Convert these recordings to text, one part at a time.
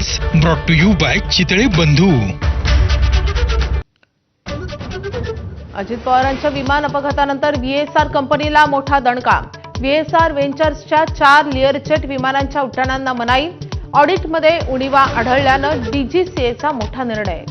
News brought to you by Chitale Bandhu. Ajit पवारांच्या विमान अपघातानंतर VSR कंपनीला मोठा दणका। VSR व्हेंचर्सच्या 4 लिअरजेट विमानांच्या उड्डाणांना मनाई। ऑडिटमध्ये उणीवा आढळल्यानं DGCAचा मोठा निर्णय।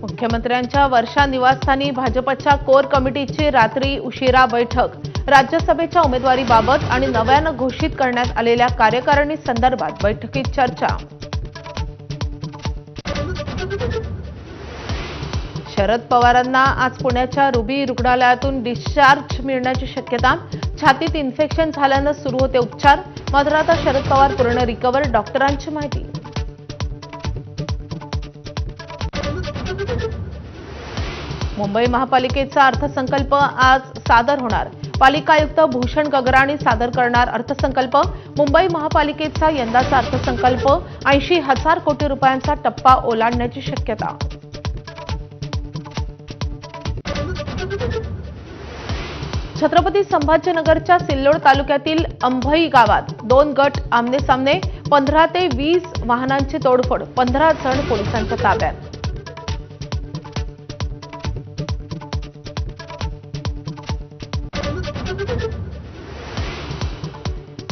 मुख्यमंत्र्यांच्या वर्षा निवासस्थानी भाजपच्या कोर कमिटीची रात्री उशिरा बैठक। राज्यसभेच्या उमेदवारीबाबत आणि नव्यानं घोषित करण्यात आलेल्या कार्यकारिणी संदर्भात बैठकीत चर्चा। शरद पवारांना आज पुण्याच्या रुबी रुग्णालयातून डिस्चार्ज मिळण्याची शक्यता। छातीत इन्फेक्शन झाल्यानं सुरू होते उपचार, मात्र आता शरद पवार पूर्ण रिकव्हर, डॉक्टरांची माहिती। मुंबई महापालिकेचा अर्थसंकल्प आज सादर होणार। पालिका आयुक्त भूषण गगराणी सादर करणार अर्थसंकल्प। मुंबई महापालिकेचा यंदाचा अर्थसंकल्प 80,000 कोटी रुपयांचा टप्पा ओलांडण्याची शक्यता। छत्रपती संभाजीनगरच्या सिल्लोड तालुक्यातील अंभई गावात 2 गट आमने-सामने, 15 ते 20 वाहनांची तोडफोड, 15 जण पोलिसांच्या ताब्यात।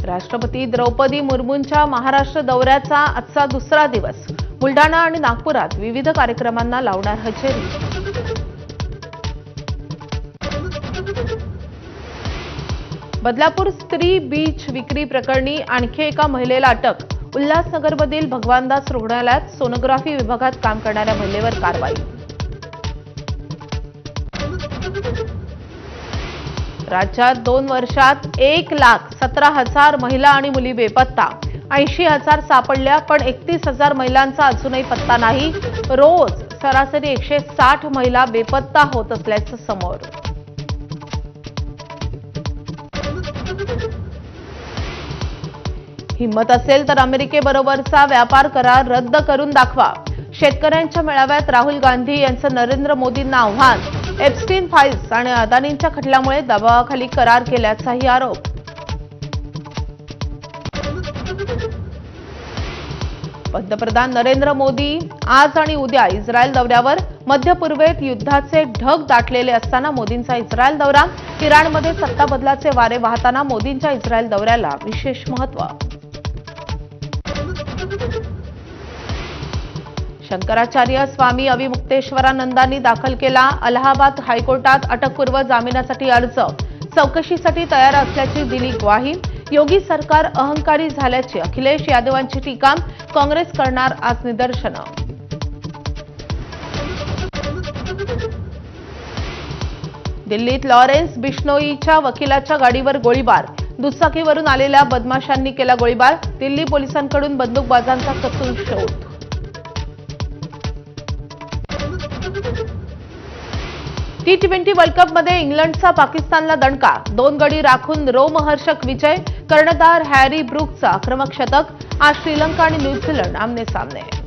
राष्ट्रपती द्रौपदी मुर्मूंच्या महाराष्ट्र दौऱ्याचा आजचा दुसरा दिवस। बुलढाणा आणि नागपुरात विविध कार्यक्रमांना लावणार हजेरी। बदलापूर स्त्री बीच विक्री प्रकरणी आणखी एका महिलेला अटक। उल्हासनगरमधील भगवानदास रुग्णालयात सोनोग्राफी विभागात काम करणाऱ्या महिलेवर कारवाई। राज्यात 2 वर्षात 1,17,000 महिला आणि मुली बेपत्ता। 80,000 सापडल्या, पण 31,000 महिलांचा अजूनही पत्ता नाही। रोज सरासरी 160 महिला बेपत्ता होत असल्याचं समोर। हिम्मत असेल तर अमेरिकेबरोबरचा व्यापार करार रद्द करून दाखवा। शेतकऱ्यांच्या मेळाव्यात राहुल गांधी यांचं नरेंद्र मोदींना आव्हान। एप्स्टीन फाईल्स आणि अदानींच्या खटल्यामुळे दबावाखाली करार केल्याचाही आरोप। पंतप्रधान नरेंद्र मोदी आज आणि उद्या इस्रायल दौऱ्यावर। मध्य पूर्वेत युद्धाचे ढग दाटलेले असताना मोदींचा इस्रायल दौरा। इराणमध्ये सत्ता बदलाचे वारे वाहताना मोदींच्या इस्रायल दौऱ्याला विशेष महत्त्व। शंकराचार्य स्वामी अविमुक्तेश्वरानंदांनी दाखल केला अलाहाबाद हायकोर्टात अटकपूर्व जामिनासाठी अर्ज। चौकशीसाठी तयार असल्याची दिली ग्वाही। योगी सरकार अहंकारी झाल्याची अखिलेश यादवांची टीका। काँग्रेस करणार आज निदर्शनं। दिल्लीत लॉरेन्स बिश्नोईच्या वकिलाच्या गाडीवर गोळीबार। दुचाकीवरून आलेल्या बदमाशांनी केला गोळीबार। दिल्ली पोलिसांकडून बंदूकबाजांचा कसून शोध। T20 वर्ल्ड कपमध्ये इंग्लंडचा पाकिस्तानला दणका। 2 गडी राखून रोमहर्षक विजय। कर्णधार हॅरी ब्रूकचा आक्रमक शतक। आज श्रीलंका आणि न्यूझीलंड आमने-सामने।